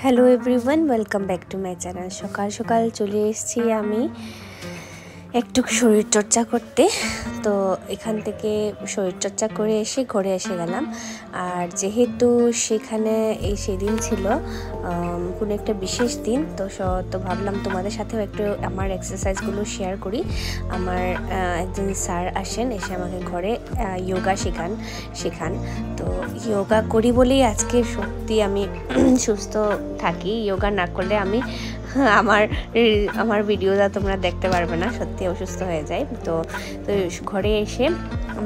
Hello everyone, welcome back to my channel. সকাল সকাল চলে এসেছি আমি একটু শরীরচর্চা করতে। তো এখান থেকে শরীরচর্চা করে এসে ঘরে এসে গেলাম। আর যেহেতু সেখানে সেদিন ছিল কোনো একটা বিশেষ দিন, তো ভাবলাম তোমাদের সাথেও একটু আমার এক্সারসাইজগুলো শেয়ার করি। আমার একজন স্যার আসেন, এসে আমাকে ঘরে যোগা শেখান। তো যোগা করি বলেই আজকে সত্যি আমি সুস্থ থাকি। যোগা না করলে আমি আমার ভিডিওটা তোমরা দেখতে পারবে না, সত্যি অসুস্থ হয়ে যায়। তো ঘরে এসে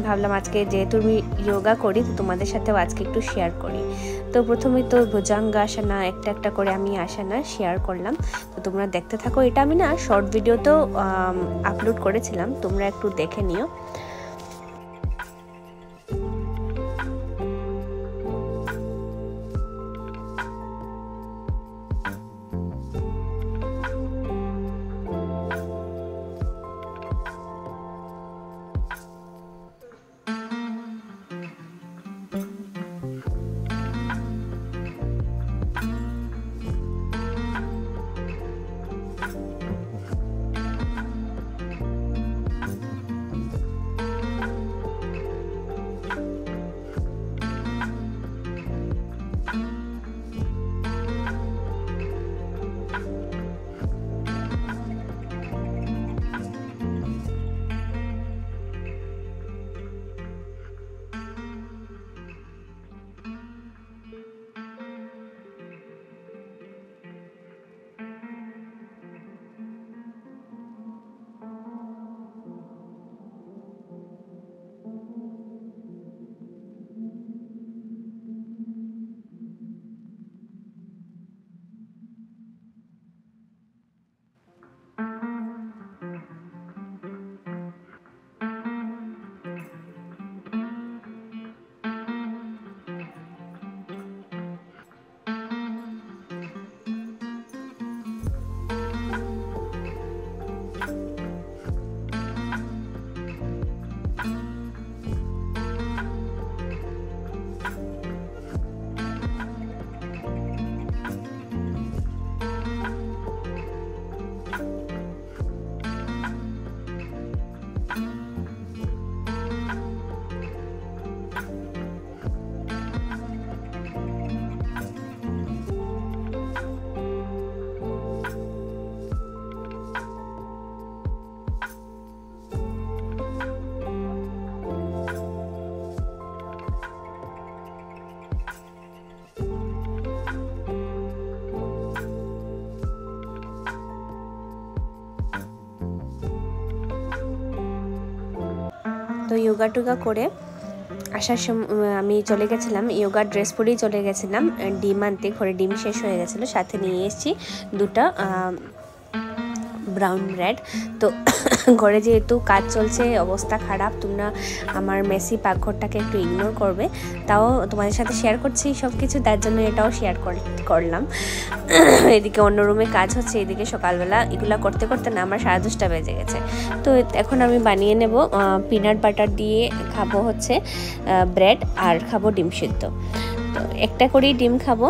ভাবলাম আজকে যেহেতু আমি যোগা করি, তো তোমাদের সাথেও আজকে একটু শেয়ার করি। তো প্রথমেই তো ভুজঙ্গাসনা একটা করে আমি আসনা শেয়ার করলাম। তো তোমরা দেখতে থাকো। এটা আমি না শর্ট ভিডিওতেও আপলোড করেছিলাম, তোমরা একটু দেখে নিও। তো যোগা টোগা করে আসার সময় আমি চলে গেছিলাম, যোগা ড্রেস পরেই চলে গেছিলাম ডিম আনতে। ঘরে ডিম শেষ হয়ে গেছিলো, সাথে নিয়ে এসেছি দুটা ব্রাউন ব্রেড। তো ঘরে যেহেতু কাজ চলছে, অবস্থা খারাপ, তোমরা আমার মেসি পাকঘরটাকে একটু ইগনোর করবে। তাও তোমাদের সাথে শেয়ার করছি সব কিছু, তার জন্য এটাও শেয়ার করলাম। এদিকে অন্য রুমে কাজ হচ্ছে, এদিকে সকালবেলা এগুলা করতে করতে না আমার 10:30 বেজে গেছে। তো এখন আমি বানিয়ে নেব পিনাট বাটার দিয়ে খাবো হচ্ছে ব্রেড, আর খাবো ডিম সিদ্ধ। তো একটা করেই ডিম খাবো,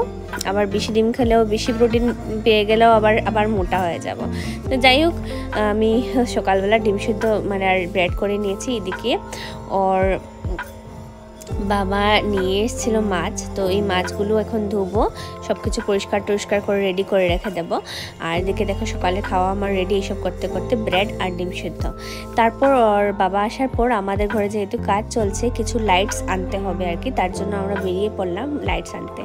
আবার বেশি ডিম খেলেও, বেশি প্রোটিন পেয়ে গেলেও আবার মোটা হয়ে যাব। তো যাই হোক, আমি সকালবেলা ডিম সিদ্ধ আর ব্রেড করে নিয়েছি। এদিকে ওর বাবা নিয়ে এসেছিলো মাছ, তো এই মাছগুলো এখন ধুবো, সব কিছু পরিষ্কার করে রেডি করে রেখে দেবো। আর এদিকে দেখো সকালে খাওয়া আমার রেডি, এইসব করতে করতে ব্রেড আর ডিম সিদ্ধ। তারপর ওর বাবা আসার পর আমাদের ঘরে যেহেতু কাজ চলছে, কিছু লাইটস আনতে হবে আর কি, তার জন্য আমরা বেরিয়ে পড়লাম লাইটস আনতে।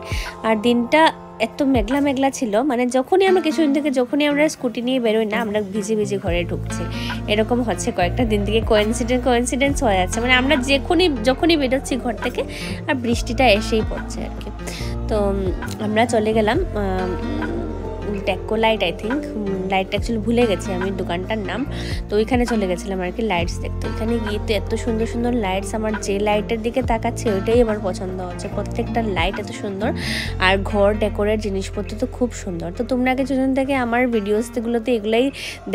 আর দিনটা এত মেঘলা ছিল, যখনই আমরা স্কুটি নিয়ে বেরোই না, আমরা ভিজে ঘরে ঢুকছি, এরকম হচ্ছে কয়েকটা দিন থেকে। কোয়েন্সিডেন্স হয়ে যাচ্ছে, আমরা যখনই বেরোচ্ছি ঘর থেকে আর বৃষ্টিটা এসেই পড়ছে আর কি। তো আমরা চলে গেলাম টেকো লাইট, আই থিঙ্ক লাইটটা অ্যাকচুয়ালি ভুলে গেছি আমি দোকানটার নাম। তো ওইখানে চলে গেছিলাম আর কি লাইটস দেখতে। ওইখানে গিয়ে তো এত সুন্দর সুন্দর লাইটস, আমার যে লাইটের দিকে তাকাচ্ছি ওইটাই আমার পছন্দ হচ্ছে। প্রত্যেকটা লাইট এত সুন্দর, আর ঘর ডেকোরের জিনিসপত্র তো খুব সুন্দর। তো তোমরা কিছুদিন থেকে আমার ভিডিওসগুলোতে এগুলাই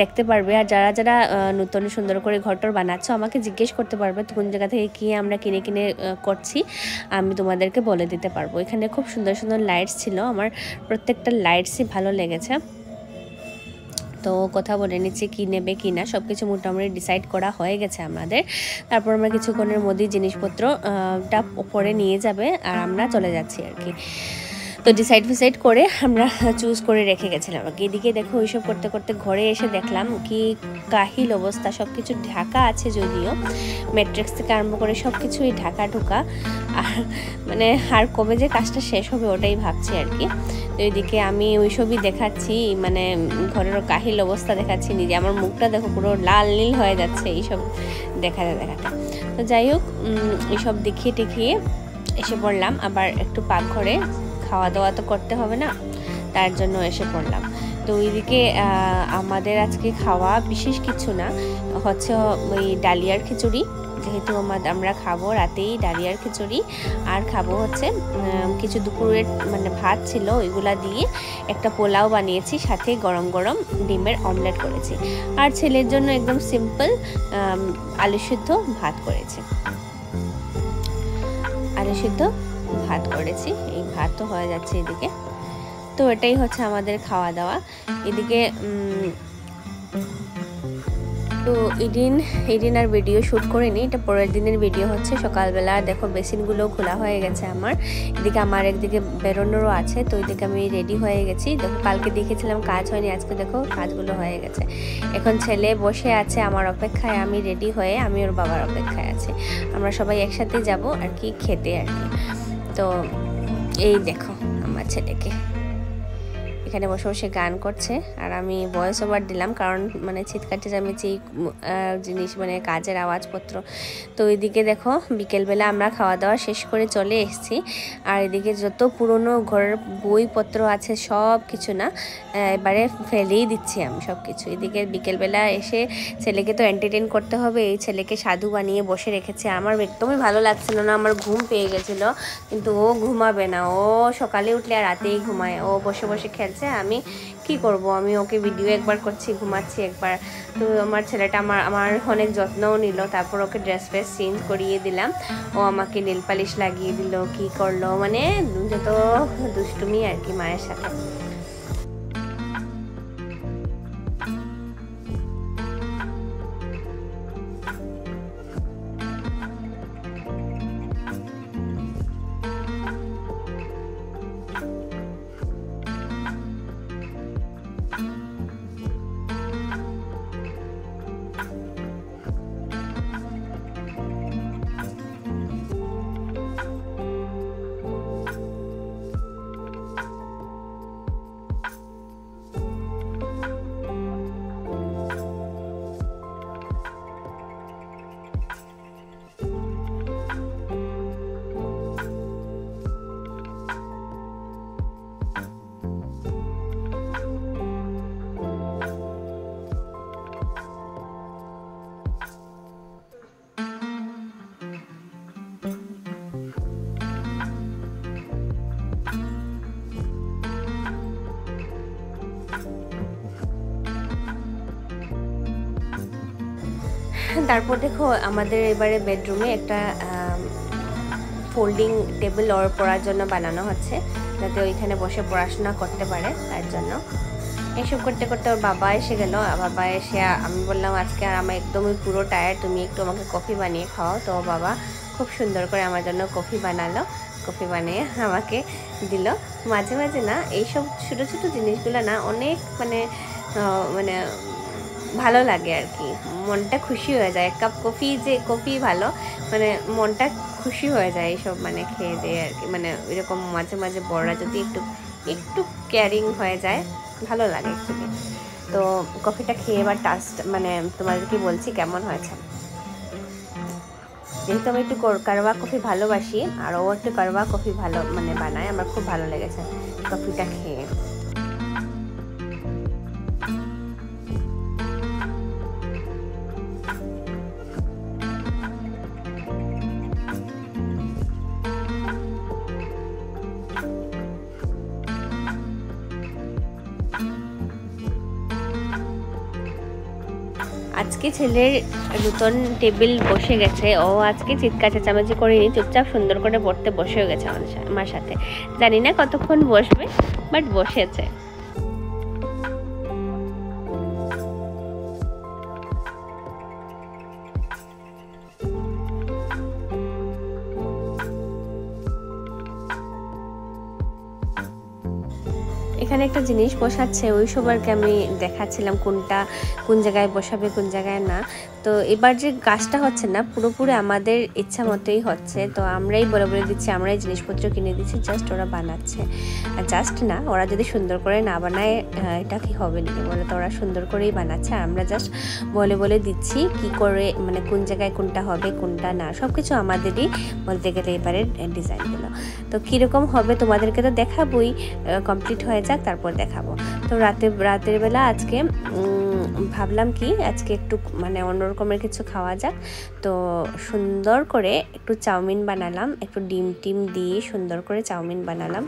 দেখতে পারবে। আর যারা যারা নতুন সুন্দর করে ঘরটর বানাচ্ছ আমাকে জিজ্ঞেস করতে পারবে কোন জায়গা থেকে কি আমরা কিনে কিনে করছি, আমি তোমাদেরকে বলে দিতে পারবো। এখানে খুব সুন্দর সুন্দর লাইটস ছিল, আমার প্রত্যেকটা লাইটসই ভালো লেগেছে। তো কথা বলে নিচ্ছি কী নেবে কি না, সব কিছু মোটামুটি ডিসাইড করা হয়ে গেছে আমাদের। তারপর আমরা কিছুক্ষণের মধ্যেই জিনিসপত্রটা উপরে নিয়ে যাবে আর আমরা চলে যাচ্ছি আর কি। তো ডিসাইড করে আমরা চুজ করে রেখে গেছিলাম আর কি। এদিকে দেখো ওইসব করতে করতে ঘরে এসে দেখলাম কি কাহিল অবস্থা, সব কিছু ঢাকা আছে, যদিও ম্যাট্রিক্স থেকে আরম্ভ করে সব কিছুই ঢাকা ঢুকা। আর মানে আর কবে যে কাজটা শেষ হবে ওটাই ভাবছি আর কি। তো এদিকে আমি ওইসবই দেখাচ্ছি, মানে ঘরের কাহিল অবস্থা দেখাচ্ছি নিজে। আমার মুখটা দেখো পুরো লাল নীল হয়ে যাচ্ছে এইসব দেখাতে। তো যাই হোক, এইসব দেখিয়ে টেখিয়ে এসে পড়লাম আবার একটু পাকঘরে। খাওয়া দাওয়া তো করতে হবে না, তার জন্য এসে পড়লাম। তো ওইদিকে আমাদের আজকে খাওয়া বিশেষ কিছু না, হচ্ছে ওই ডালিয়ার খিচুড়ি, যেহেতু আমরা খাবো রাতেই ডালিয়ার খিচুড়ি। আর খাবো হচ্ছে কিছু দুপুরের মানে ভাত ছিল, ওইগুলা দিয়ে একটা পোলাও বানিয়েছি, সাথে গরম গরম ডিমের অমলেট করেছি। আর ছেলের জন্য একদম সিম্পল আলু সিদ্ধ ভাত করেছি, আলু সিদ্ধ ভাত করেছি। এই ভাত তো হয়ে যাচ্ছে এদিকে। তো এটাই হচ্ছে আমাদের খাওয়া দাওয়া। এদিকে তো এদিন আর ভিডিও শ্যুট করিনি, এটা পরের দিনের ভিডিও হচ্ছে। সকালবেলা দেখো বেসিনগুলো খোলা হয়ে গেছে আমার। এদিকে আমার একদিকে বেরোনোরও আছে, তো ওইদিকে আমি রেডি হয়ে গেছি। দেখো কালকে দেখেছিলাম কাজ হয়নি, আজকে দেখো কাজগুলো হয়ে গেছে। এখন ছেলে বসে আছে আমার অপেক্ষায়, আমি রেডি হয়ে আমি ওর বাবার অপেক্ষায় আছি। আমরা সবাই একসাথে যাব আর কি খেতে আর কি। তো এই দেখো আমার ছেলেকে এখানে বসে বসে গান করছে, আর আমি ভয়েস ওভার দিলাম, কারণ মানে চিৎকার চেঁচামেচি জিনিস মানে কাজের আওয়াজপত্র। তো এদিকে দেখো বিকেলবেলা আমরা খাওয়া দাওয়া শেষ করে চলে এসেছি। আর এদিকে যত পুরনো ঘরের বইপত্র আছে সব কিছু না এবারে ফেলেই দিচ্ছি আমি সব কিছু। এদিকে বিকেলবেলা এসে ছেলেকে তো এন্টারটেইন করতে হবে, এই ছেলেকে সাধু বানিয়ে বসে রেখেছে। আমার একদমই ভালো লাগছিল না, আমার ঘুম পেয়ে গেছিলো, কিন্তু ও ঘুমাবে না, ও সকালে উঠলে আর রাতেই ঘুমায়। ও বসে বসে খেলছে, আমি কি করব, আমি ওকে ভিডিও একবার করছি, ঘুমাচ্ছি একবার। তো আমার ছেলেটা আমার অনেক যত্নও নিল। তারপর ওকে ড্রেস ফ্রেস চেঞ্জ করিয়ে দিলাম, ও আমাকে নেল পালিশ লাগিয়ে দিল, কি করলো মানে যত দুষ্টুমি আর কি মায়ের সাথে। তারপর দেখো আমাদের এবারে বেডরুমে একটা ফোল্ডিং টেবিল ওর পড়ার জন্য বানানো হচ্ছে, যাতে ওইখানে বসে পড়াশোনা করতে পারে, তার জন্য। এসব করতে করতে ওর বাবা এসে গেল। বাবা এসে আমি বললাম আজকে আর আমি একদমই পুরো টায়ার্ড, তুমি একটু আমাকে কফি বানিয়ে খাও। তো বাবা খুব সুন্দর করে আমার জন্য কফি বানালো, কফি বানিয়ে আমাকে দিল। মাঝে মাঝে না এইসব ছোটো ছোটো জিনিসগুলো না অনেক মানে মানে ভালো লাগে আর কি, মনটা খুশি হয়ে যায়। এক কাপ কফি, যে কফি ভালো মানে মনটা খুশি হয়ে যায় এইসব মানে খেয়ে দিয়ে আর কি। মানে এরকম মাঝে মাঝে বড়রা যদি একটু একটু কেয়ারিং হয়ে যায় ভালো লাগে অ্যাকচুয়ালি। তো কফিটা খেয়ে এবার টাস্ট মানে তোমাদেরকে বলছি কেমন হয়েছে। যেহেতু আমি একটু কারওয়া কফি ভালোবাসি, আর ও একটু কারওয়া কফি ভালো মানে বানায়, আমার খুব ভালো লেগেছে কফিটা খেয়ে। আজকে ছেলের নতুন টেবিল বসে গেছে, ও আজকে চিৎকার চেঁচামেচি করেনি, চুপচাপ সুন্দর করে পড়তে বসেও গেছে আমার সাথে। জানি না কতক্ষণ বসবে, বাট বসেছে। এখানে একটা জিনিস বসাচ্ছে, ওই সবারকে আমি দেখাচ্ছিলাম কোন জায়গায় বসাবে কোন জায়গায় না। তো এবার যে গাছটা হচ্ছে না পুরোপুরি আমাদের ইচ্ছা মতোই হচ্ছে, তো আমরাই বলে দিচ্ছি, আমরাই জিনিসপত্র কিনে দিচ্ছি, জাস্ট ওরা বানাচ্ছে। জাস্ট না, ওরা যদি সুন্দর করে না বানায় এটা কি হবে নাকি বলে, তো ওরা সুন্দর করেই বানাচ্ছে, আর আমরা জাস্ট বলে দিচ্ছি কি করে, মানে কোন জায়গায় কোনটা হবে কোনটা না, সব কিছু আমাদেরই বলতে গেলে এবারে ডিজাইনগুলো। তো কীরকম হবে তোমাদেরকে তো দেখাবোই, কমপ্লিট হয়ে যাক তারপর দেখাবো। তো রাতের বেলা আজকে ভাবলাম কি আজকে একটু মানে অন্যরকমের কিছু খাওয়া যাক, তো সুন্দর করে একটু চাউমিন বানালাম, একটু ডিম দিয়ে সুন্দর করে চাউমিন বানালাম।